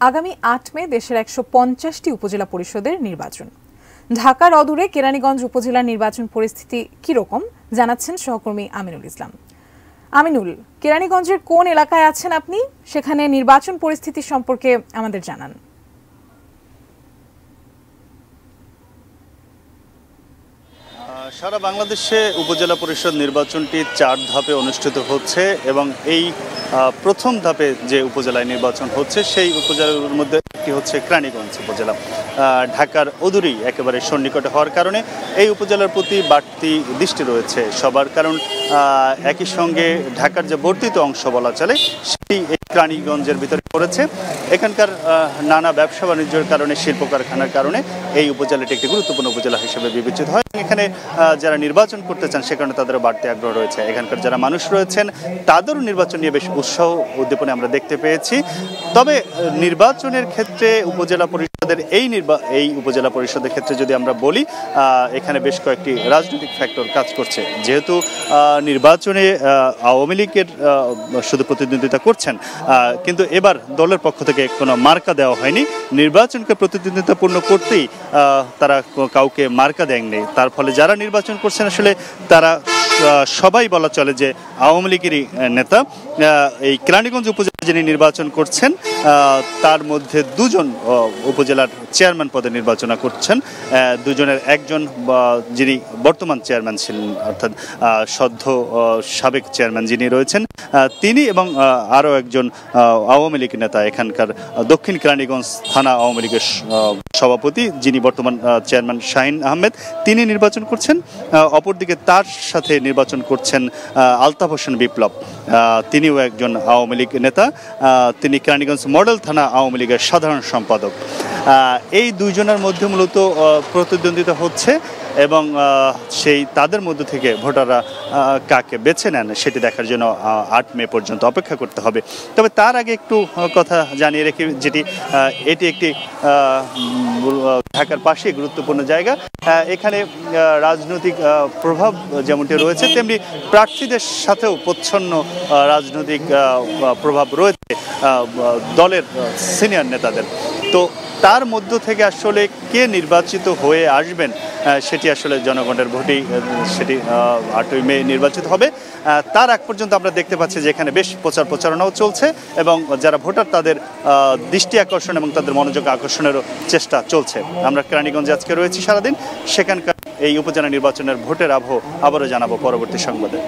আগামী ৮ মে দেশের ১৫০টি উপজেলা পরিষদের নির্বাচন। ঢাকার অদূরে কেরানীগঞ্জ উপজেলার নির্বাচন পরিস্থিতি কিরকম জানাচ্ছেন সহকর্মী আমিনুল ইসলাম। আমিনুল, কেরানীগঞ্জের কোন এলাকায় আছেন আপনি? সেখানে নির্বাচন পরিস্থিতি সম্পর্কে আমাদের জানান। সারা বাংলাদেশে উপজেলা পরিষদ নির্বাচনটি ৪ ধাপে অনুষ্ঠিত হচ্ছে এবং এই প্রথম ধাপে যে উপজেলায় নির্বাচন হচ্ছে সেই উপজেলাগুলোর মধ্যে একটি হচ্ছে কেরানীগঞ্জ উপজেলা। ঢাকার অদূরেই একেবারে সন্নিকটে হওয়ার কারণে এই উপজেলার প্রতি বাড়তি দৃষ্টি রয়েছে সবার, কারণ একই সঙ্গে ঢাকার যে বর্ধিত অংশ বলা চলে সেটি এই কেরানীগঞ্জের ভিতরে পড়েছে। এখানকার নানা ব্যবসা বাণিজ্যের কারণে, শিল্প কারখানার কারণে এই উপজেলাটি একটি গুরুত্বপূর্ণ উপজেলা হিসেবে বিবেচিত হয়। এখানে যারা নির্বাচন করতে চান সে কারণে তাদের বাড়তি আগ্রহ রয়েছে। এখানকার যারা মানুষ রয়েছেন তাদেরও নির্বাচন নিয়ে বেশ উৎসাহ উদ্দীপনা আমরা দেখতে পেয়েছি। তবে নির্বাচনের ক্ষেত্রে উপজেলা পরিষদের এই উপজেলা পরিষদের ক্ষেত্রে যদি আমরা বলি, এখানে বেশ কয়েকটি রাজনৈতিক ফ্যাক্টর কাজ করছে। যেহেতু নির্বাচনে আওয়ামী লীগের শুধু প্রতিদ্বন্দ্বিতা করছেন, কিন্তু এবার দলের পক্ষ থেকে কোনো মার্কা দেওয়া হয়নি। নির্বাচনকে প্রতিদ্বন্দ্বিতাপূর্ণ করতেই তারা কাউকে মার্কা দেননি। তার ফলে যারা নির্বাচন করছেন আসলে তারা সবাই বলা চলে যে আওয়ামী লীগেরই নেতা। এই কেরানীগঞ্জ উপজেলা যিনি নির্বাচন করছেন তার মধ্যে দুজন উপজেলার চেয়ারম্যান পদে নির্বাচন করছেন। দুজনের একজন যিনি বর্তমান চেয়ারম্যান ছিলেন, অর্থাৎ সদ্য সাবেক চেয়ারম্যান যিনি রয়েছেন তিনি, এবং আরও একজন আওয়ামী লীগ নেতা, এখানকার দক্ষিণ কেরানীগঞ্জ থানা আওয়ামী লীগের সভাপতি যিনি বর্তমান চেয়ারম্যান শাহিন আহমেদ, তিনি নির্বাচন করছেন। অপরদিকে তার সাথে নির্বাচন করছেন আলতাফ হোসেন বিপ্লব, তিনিও একজন আওয়ামী লীগ নেতা। তিনি কেরানীগঞ্জ মডেল থানা আওয়ামী লীগের সাধারণ সম্পাদক। এই দুইজনের মধ্যে মূলত প্রতিদ্বন্দ্বিতা হচ্ছে এবং সেই তাদের মধ্য থেকে ভোটাররা কাকে বেছে নেন সেটি দেখার জন্য ৮ মে পর্যন্ত অপেক্ষা করতে হবে। তবে তার আগে একটু কথা জানিয়ে রেখে, এটি একটি ঢাকার পাশে গুরুত্বপূর্ণ জায়গা। এখানে রাজনৈতিক প্রভাব যেমনটি রয়েছে তেমনি প্রার্থীদের সাথেও প্রচ্ছন্ন রাজনৈতিক প্রভাব রয়েছে দলের সিনিয়র নেতাদের। তো তার মধ্য থেকে আসলে কে নির্বাচিত হয়ে আসবেন সেটি আসলে জনগণের ভোটেই সেটি ৮ই মে নির্বাচিত হবে। তার আগ পর্যন্ত আমরা দেখতে পাচ্ছি যে এখানে বেশ প্রচারণাও চলছে এবং যারা ভোটার তাদের দৃষ্টি আকর্ষণ এবং তাদের মনোযোগ আকর্ষণেরও চেষ্টা চলছে। আমরা কেরানীগঞ্জে আজকে রয়েছি সারাদিন, সেখানকার এই উপজেলা নির্বাচনের ভোটের আবহ আবারও জানাবো পরবর্তী সংবাদে।